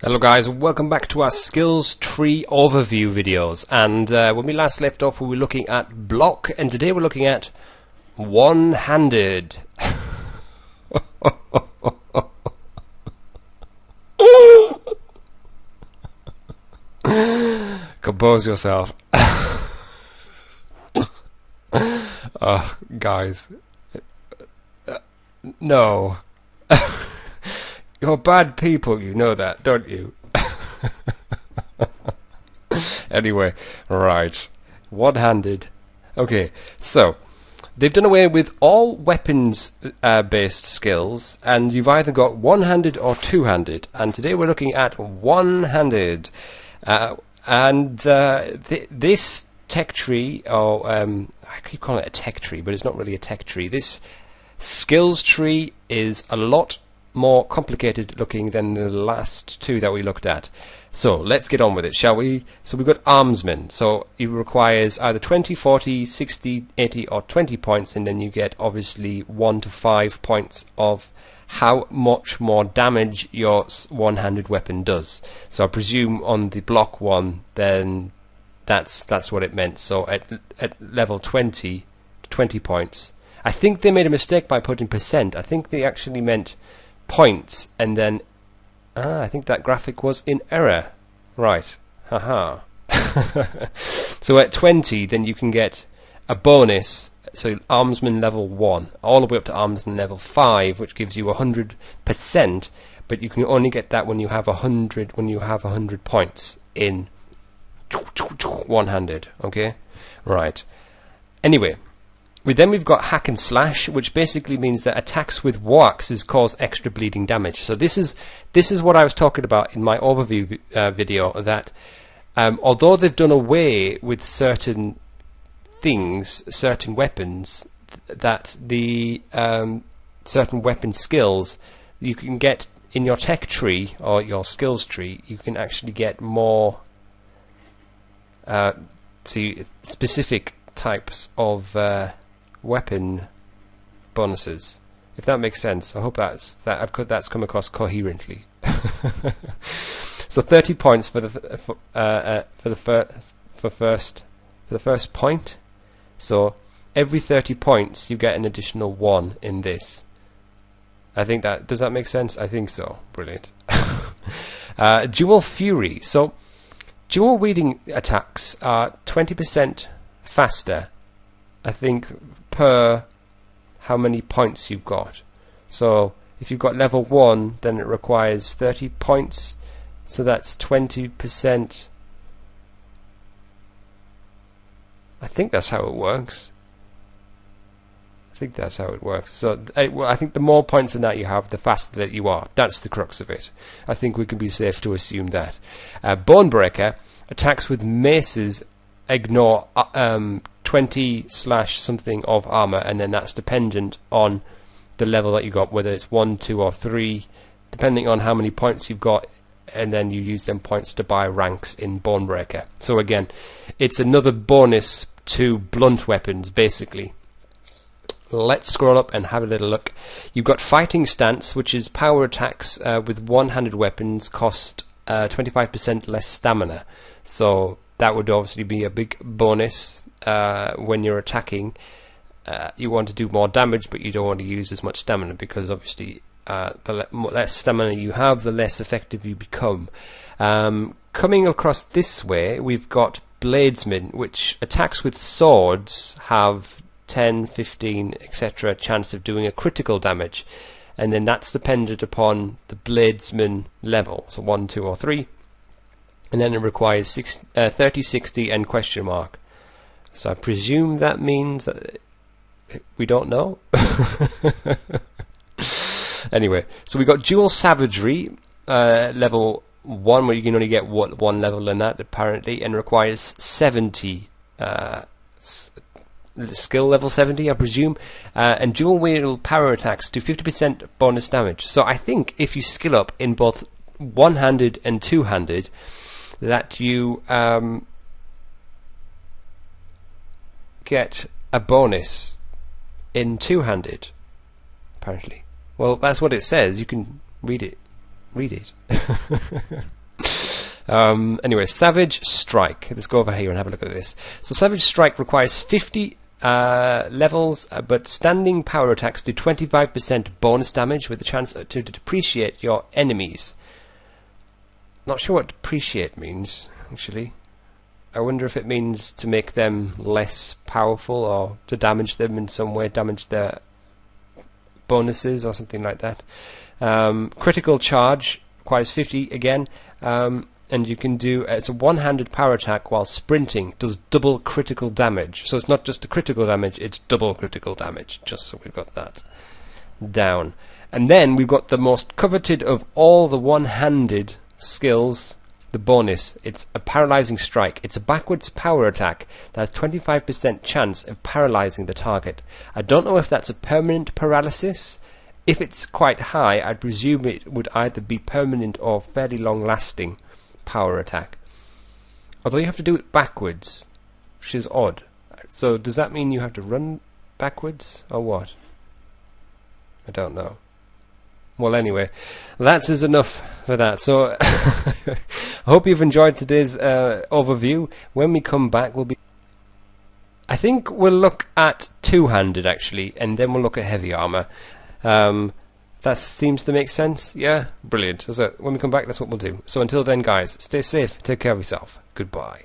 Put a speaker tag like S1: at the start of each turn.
S1: Hello guys, welcome back to our skills tree overview videos, and when we last left off we were looking at block, and today we're looking at one-handed. Compose yourself. Oh, guys. No. You're bad people, you know that, don't you? Anyway, right. One-handed. Okay, so they've done away with all weapons-based skills, and you've either got one-handed or two-handed. And today we're looking at one-handed. This tech tree, or I keep calling it a tech tree, but it's not really a tech tree. This skills tree is a lot more complicated looking than the last two that we looked at. So let's get on with it, shall we? So we've got armsman. So it requires either 20, 40, 60, 80 or 20 points, and then you get obviously 1 to 5 points of how much more damage your one-handed weapon does. So I presume on the block one, then that's what it meant. So at level 20 points. I think they made a mistake by putting percent. I think they actually meant points, and then I think that graphic was in error. Right. Haha. So at 20 then you can get a bonus, so armsman level 1 all the way up to armsman level 5, which gives you 100%, but you can only get that when you have 100 points in one-handed. Okay, right. Anyway, we've got hack and slash, which basically means that attacks with war axes cause extra bleeding damage. So this is what I was talking about in my overview video, that although they've done away with certain things, certain weapons, that the certain weapon skills you can get in your tech tree or your skills tree, you can actually get more specific types of weapon bonuses, if that makes sense. I hope that's come across coherently. So 30 points for the first point. So every 30 points you get an additional 1 in this. I think does that make sense? I think so. Brilliant. Dual fury. So dual wielding attacks are 20% faster, I think, per how many points you've got. So if you've got level 1, then it requires 30 points, so that's 20%. I think that's how it works. So I think the more points than that you have, the faster that you are. That's the crux of it. I think we can be safe to assume that. Bonebreaker attacks with maces ignore 20/something of armor, and then that's dependent on the level that you got, whether it's 1, 2 or 3, depending on how many points you've got, and then you use them points to buy ranks in Bonebreaker. So again, it's another bonus to blunt weapons basically. Let's scroll up and have a little look. You've got fighting stance, which is power attacks with one-handed weapons cost 25% less stamina. So that would obviously be a big bonus when you're attacking. You want to do more damage, but you don't want to use as much stamina, because obviously the less stamina you have, the less effective you become. Coming across this way, we've got bladesmen, which attacks with swords have 10, 15, etc. chance of doing a critical damage, and then that's dependent upon the bladesman level, so 1, 2 or 3. And then it requires 30, 60 and question mark. So I presume that means we don't know. Anyway, so we got dual savagery, level 1, where you can only get one level in that apparently, and requires 70 skill level 70, I presume. And dual wield power attacks do 50% bonus damage. So I think if you skill up in both one-handed and two-handed, that you get a bonus in two-handed, apparently. Well, that's what it says. You can read it. Anyway, Savage Strike. Let's go over here and have a look at this. So Savage Strike requires 50 levels, but standing power attacks do 25% bonus damage with the chance to depreciate your enemies. Not sure what depreciate means, actually. I wonder if it means to make them less powerful or to damage them in some way, damage their bonuses or something like that. Critical charge requires 50 again, and you can do it's a one-handed power attack while sprinting. Does double critical damage, so it's not just a critical damage, it's double critical damage. Just so we've got that down. And then we've got the most coveted of all the one-handed skills, the bonus. It's a Paralyzing Strike. It's a backwards power attack that has 25% chance of paralyzing the target. I don't know if that's a permanent paralysis. If it's quite high, I'd presume it would either be permanent or fairly long-lasting power attack. Although you have to do it backwards, which is odd. So does that mean you have to run backwards, or what? I don't know. Well, anyway, that is enough for that. So I hope you've enjoyed today's overview. When we come back, I think we'll look at two-handed, actually, and then we'll look at heavy armor. That seems to make sense. Yeah, brilliant. So when we come back, that's what we'll do. So until then, guys, stay safe, take care of yourself. Goodbye.